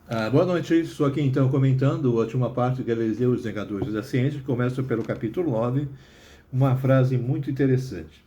Boa noite, estou aqui então comentando a última parte de Galileu e os Negadores da Ciência, que começa pelo capítulo 9, uma frase muito interessante.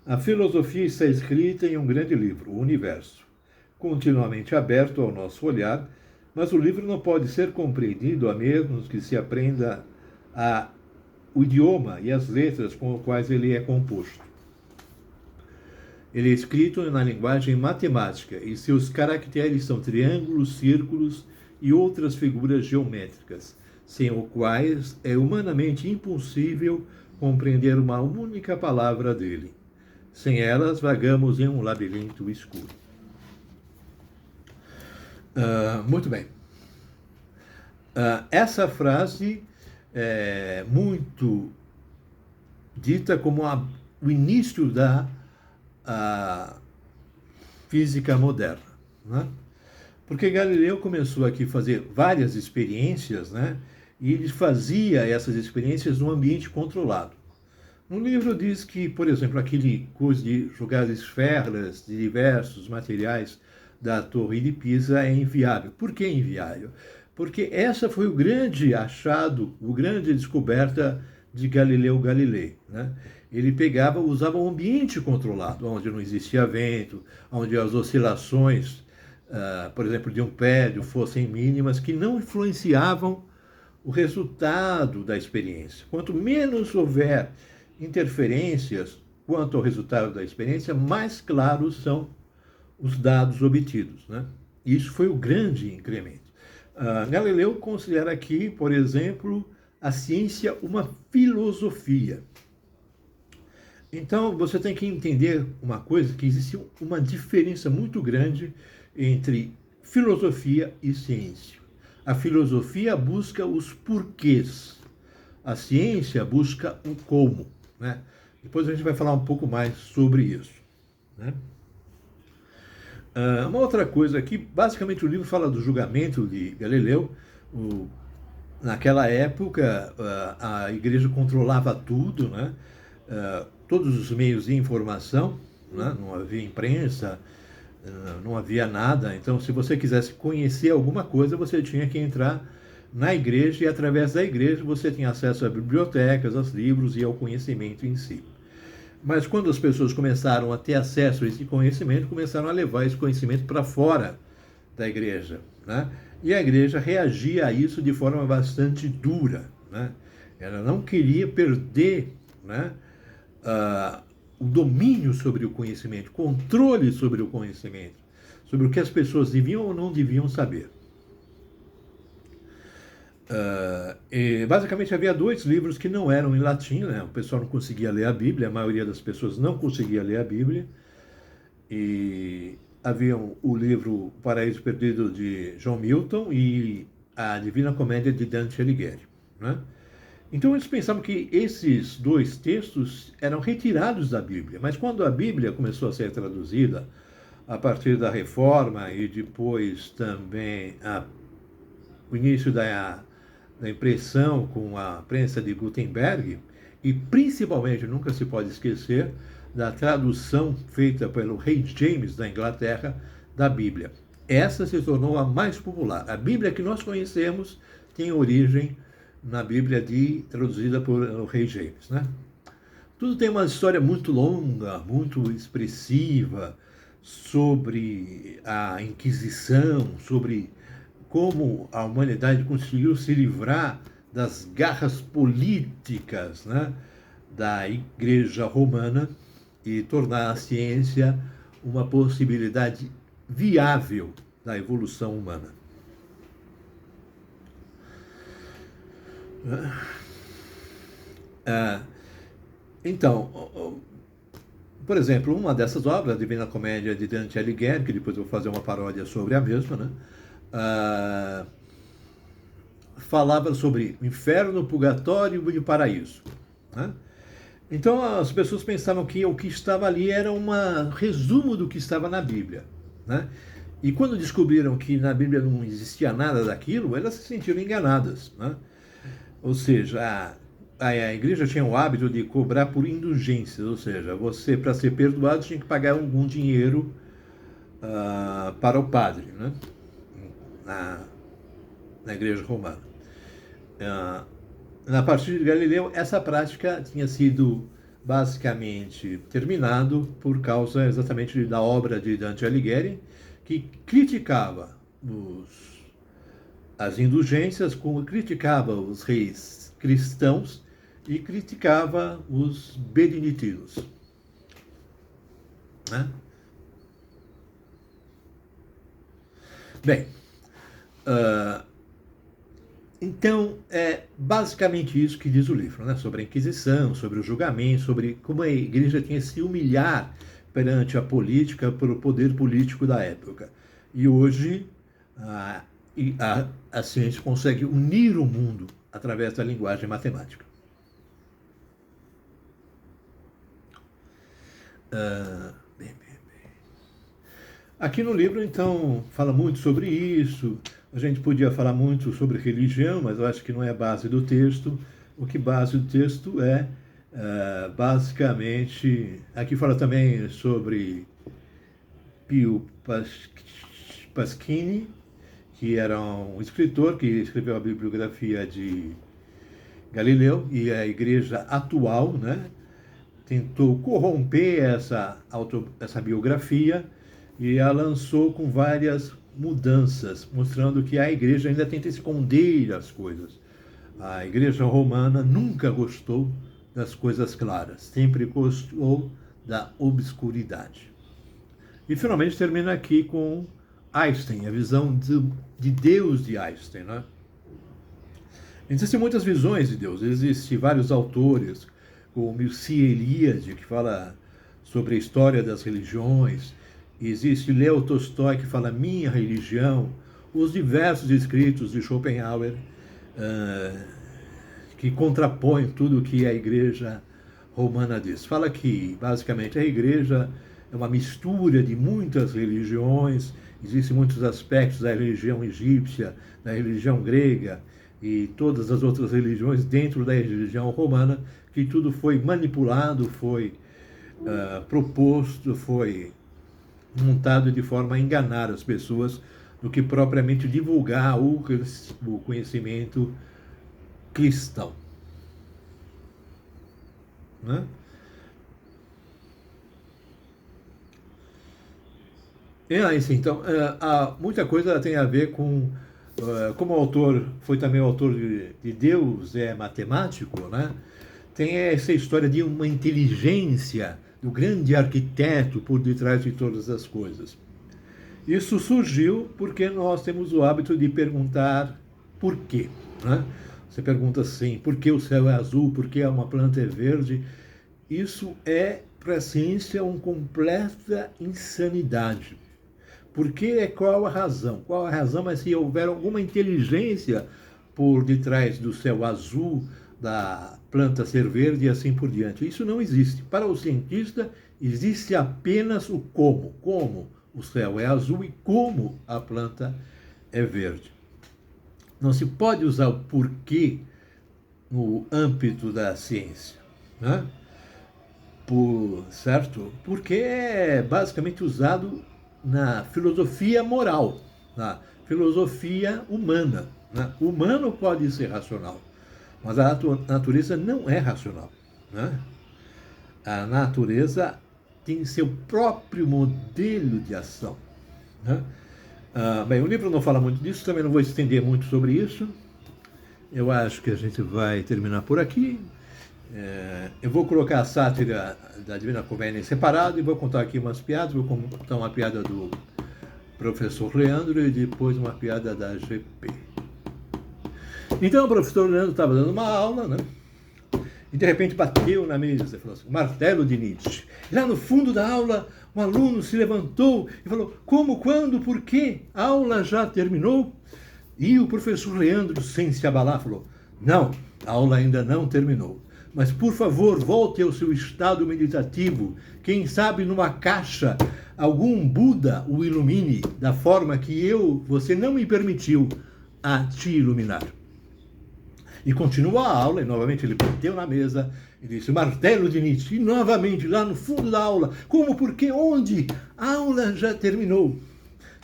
A filosofia está escrita em um grande livro, o Universo, continuamente aberto ao nosso olhar, mas o livro não pode ser compreendido a menos que se aprenda o idioma e as letras com os quais ele é composto. Ele é escrito na linguagem matemática e seus caracteres são triângulos, círculos e outras figuras geométricas, sem os quais é humanamente impossível compreender uma única palavra dele. Sem elas, vagamos em um labirinto escuro. Muito bem. Essa frase é muito dita como o início da física moderna, né? Porque Galileu começou aqui a fazer várias experiências, né? E ele fazia essas experiências num ambiente controlado. No livro diz que, por exemplo, aquele coisa de jogar esferas de diversos materiais da Torre de Pisa é inviável. Por que inviável? Porque essa foi o grande achado, a grande descoberta de Galileu Galilei, né? Ele usava um ambiente controlado, onde não existia vento, onde as oscilações, por exemplo, de um prédio fossem mínimas, que não influenciavam o resultado da experiência. Quanto menos houver interferências quanto ao resultado da experiência, mais claros são os dados obtidos, né? Isso foi o grande incremento. Galileu considera aqui, por exemplo, a ciência uma filosofia. Então, você tem que entender uma coisa, que existe uma diferença muito grande entre filosofia e ciência. A filosofia busca os porquês. A ciência busca o como, né? Depois a gente vai falar um pouco mais sobre isso, né? Uma outra coisa aqui, basicamente o livro fala do julgamento de Galileu. Naquela época, a igreja controlava tudo, né? Todos os meios de informação, né? Não havia imprensa, não havia nada. Então, se você quisesse conhecer alguma coisa, você tinha que entrar na igreja e, através da igreja, você tinha acesso a bibliotecas, aos livros e ao conhecimento em si. Mas quando as pessoas começaram a ter acesso a esse conhecimento, começaram a levar esse conhecimento para fora da igreja, né? E a igreja reagia a isso de forma bastante dura, né? Ela não queria perder, né, o domínio sobre o conhecimento, controle sobre o conhecimento, sobre o que as pessoas deviam ou não deviam saber. E basicamente havia dois livros que não eram em latim, né? O pessoal não conseguia ler a Bíblia, a maioria das pessoas não conseguia ler a Bíblia. E havia o livro Paraíso Perdido de John Milton e a Divina Comédia de Dante Alighieri, né? Então eles pensavam que esses dois textos eram retirados da Bíblia, mas quando a Bíblia começou a ser traduzida a partir da Reforma e depois também o início da impressão com a prensa de Gutenberg, e principalmente, nunca se pode esquecer, da tradução feita pelo rei James da Inglaterra da Bíblia. Essa se tornou a mais popular. A Bíblia que nós conhecemos tem origem na Bíblia traduzida pelo rei James, né? Tudo tem uma história muito longa, muito expressiva sobre a Inquisição, sobre como a humanidade conseguiu se livrar das garras políticas, né, da Igreja Romana e tornar a ciência uma possibilidade viável da evolução humana. Então, por exemplo, uma dessas obras, a Divina Comédia de Dante Alighieri, que depois eu vou fazer uma paródia sobre a mesma, né? Falava sobre o inferno, o purgatório e o paraíso, né? Então as pessoas pensavam que o que estava ali era um resumo do que estava na Bíblia, né? E quando descobriram que na Bíblia não existia nada daquilo, elas se sentiram enganadas, né? Ou seja, a igreja tinha o hábito de cobrar por indulgências, ou seja, você, para ser perdoado, tinha que pagar algum dinheiro para o padre, né? na Igreja Romana. Na partir de Galileu, essa prática tinha sido basicamente terminado por causa exatamente da obra de Dante Alighieri, que criticava as indulgências, criticava os reis cristãos e criticava os beneditinos. Né? Bem, então é basicamente isso que diz o livro, né? Sobre a Inquisição, sobre o julgamento, sobre como a igreja tinha que se humilhar perante a política, pelo poder político da época. E hoje a ciência consegue unir o mundo através da linguagem matemática. Aqui no livro, então, fala muito sobre isso. A gente podia falar muito sobre religião, mas eu acho que não é a base do texto. O que base do texto é, basicamente... Aqui fala também sobre Pio Pasquini, que era um escritor que escreveu a bibliografia de Galileu, e a igreja atual, né, tentou corromper essa biografia e a lançou com várias mudanças, mostrando que a igreja ainda tenta esconder as coisas. A igreja romana nunca gostou das coisas claras, sempre gostou da obscuridade. E finalmente termina aqui com Einstein, a visão de Deus de Einstein. Né? Existem muitas visões de Deus, existem vários autores, como Mircea Eliade, que fala sobre a história das religiões. Existe Leo Tolstói, que fala minha religião, os diversos escritos de Schopenhauer, que contrapõem tudo o que a igreja romana diz. Fala que, basicamente, a igreja é uma mistura de muitas religiões, existem muitos aspectos da religião egípcia, da religião grega e todas as outras religiões dentro da religião romana, que tudo foi manipulado, foi proposto, foi montado de forma a enganar as pessoas do que propriamente divulgar o conhecimento cristão. Né? Então, muita coisa tem a ver com, como o autor foi também o autor de Deus é matemático, né? Tem essa história de uma inteligência do grande arquiteto por detrás de todas as coisas. Isso surgiu porque nós temos o hábito de perguntar por quê. Né? Você pergunta assim, por que o céu é azul, por que uma planta é verde? Isso é, para a ciência, uma completa insanidade. Porque qual a razão? Qual a razão? Mas se houver alguma inteligência por detrás do céu azul, da planta ser verde e assim por diante. Isso não existe. Para o cientista, existe apenas o como. Como o céu é azul e como a planta é verde. Não se pode usar o porquê no âmbito da ciência. Né? Certo? Porque é basicamente usado na filosofia moral, na filosofia humana. Né? O humano pode ser racional, mas a natureza não é racional. Né? A natureza tem seu próprio modelo de ação. Né? Bem, o livro não fala muito disso, também não vou estender muito sobre isso. Eu acho que a gente vai terminar por aqui. Eu vou colocar a sátira da Divina Comédia em separado e vou contar aqui umas piadas. Vou contar uma piada do professor Leandro e depois uma piada da GP. Então o professor Leandro estava dando uma aula, né? E de repente bateu na mesa e falou assim, martelo de Nietzsche. E lá no fundo da aula, um aluno se levantou e falou, como, quando, por quê? A aula já terminou? E o professor Leandro, sem se abalar, falou, não, a aula ainda não terminou. Mas, por favor, volte ao seu estado meditativo. Quem sabe numa caixa, algum Buda o ilumine da forma que você não me permitiu a te iluminar. E continuou a aula, e novamente ele bateu na mesa e disse, martelo de Nietzsche. E novamente, lá no fundo da aula, como, por quê, onde? A aula já terminou.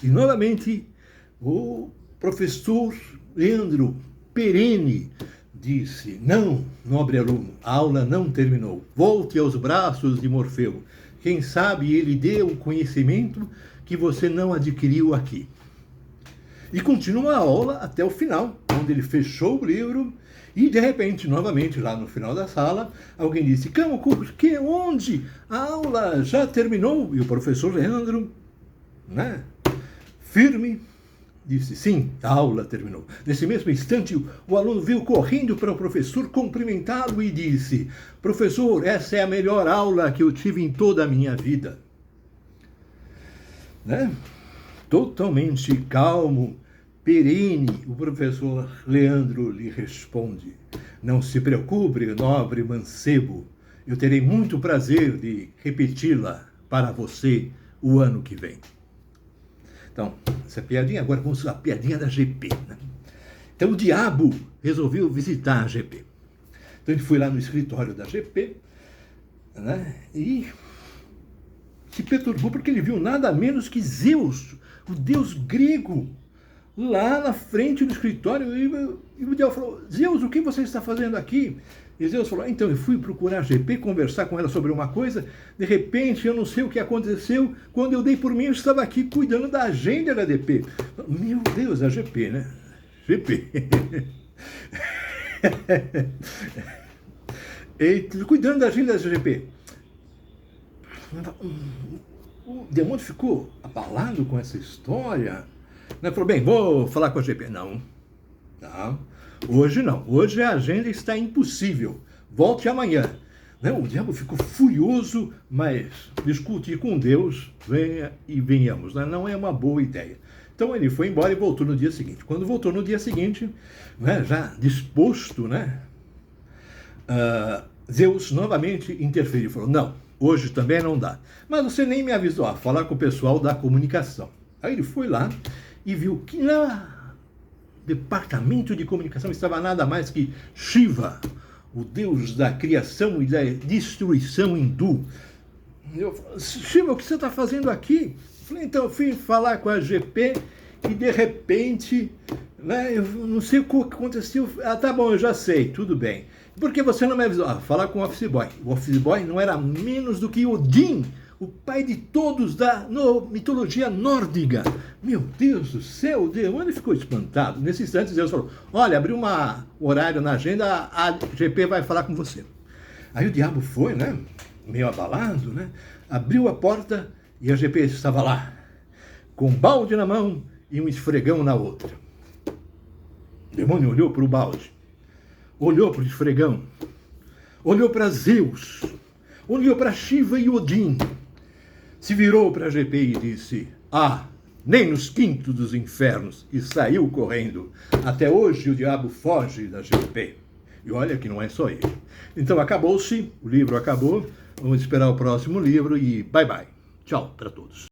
E novamente, o Professor Leandro Perene disse: não, nobre aluno, a aula não terminou. Volte aos braços de Morfeu. Quem sabe ele dê o conhecimento que você não adquiriu aqui. E continua a aula até o final, onde ele fechou o livro e, de repente, novamente, lá no final da sala, alguém disse: onde? A aula já terminou? E o professor Leandro, né, firme, disse: sim, a aula terminou. Nesse mesmo instante, o aluno veio correndo para o professor cumprimentá-lo e disse: professor, essa é a melhor aula que eu tive em toda a minha vida. Né? Totalmente calmo, perene, o professor Leandro lhe responde: não se preocupe, nobre mancebo, eu terei muito prazer de repeti-la para você o ano que vem. Então, essa piadinha, agora vamos à piadinha da GP. Né? Então, o diabo resolveu visitar a GP. Então, ele foi lá no escritório da GP, né? E se perturbou porque ele viu nada menos que Zeus, o deus grego, lá na frente do escritório. E o diabo falou: Zeus, o que você está fazendo aqui? E Zeus falou: então, eu fui procurar a GP, conversar com ela sobre uma coisa, de repente, eu não sei o que aconteceu, quando eu dei por mim, eu estava aqui cuidando da agenda da GP. Meu Deus, a GP, né? GP. Cuidando da agenda da GP. O demônio ficou abalado com essa história. Ele falou: bem, vou falar com a GP. Não. Hoje não. Hoje a agenda está impossível. Volte amanhã. O diabo ficou furioso, mas discutir com Deus, venha e venhamos. Não é uma boa ideia. Então ele foi embora e voltou no dia seguinte. Quando voltou no dia seguinte, já disposto, Zeus novamente interferiu. Falou: não, hoje também não dá. Mas você nem me avisou. Falar com o pessoal da comunicação. Aí ele foi lá e viu que no departamento de comunicação estava nada mais que Shiva, o deus da criação e da destruição hindu. Eu falei: Shiva, o que você está fazendo aqui? Eu falei: então, eu fui falar com a GP e de repente, eu não sei o que aconteceu. Tá bom, eu já sei, tudo bem. Por que você não me avisou? Falar com o Office Boy. O Office Boy não era menos do que Odin, o pai de todos da mitologia nórdica. Meu Deus do céu, o demônio ficou espantado. Nesse instante, Deus falou: olha, abriu um horário na agenda, a GP vai falar com você. Aí o diabo foi, meio abalado, abriu a porta e a GP estava lá, com um balde na mão e um esfregão na outra. O demônio olhou para o balde, olhou para o esfregão, olhou para Zeus, olhou para Shiva e Odin, se virou para a GP e disse: nem nos quintos dos infernos, e saiu correndo. Até hoje o diabo foge da GP. E olha que não é só ele. Então acabou-se, o livro acabou, vamos esperar o próximo livro e bye bye. Tchau para todos.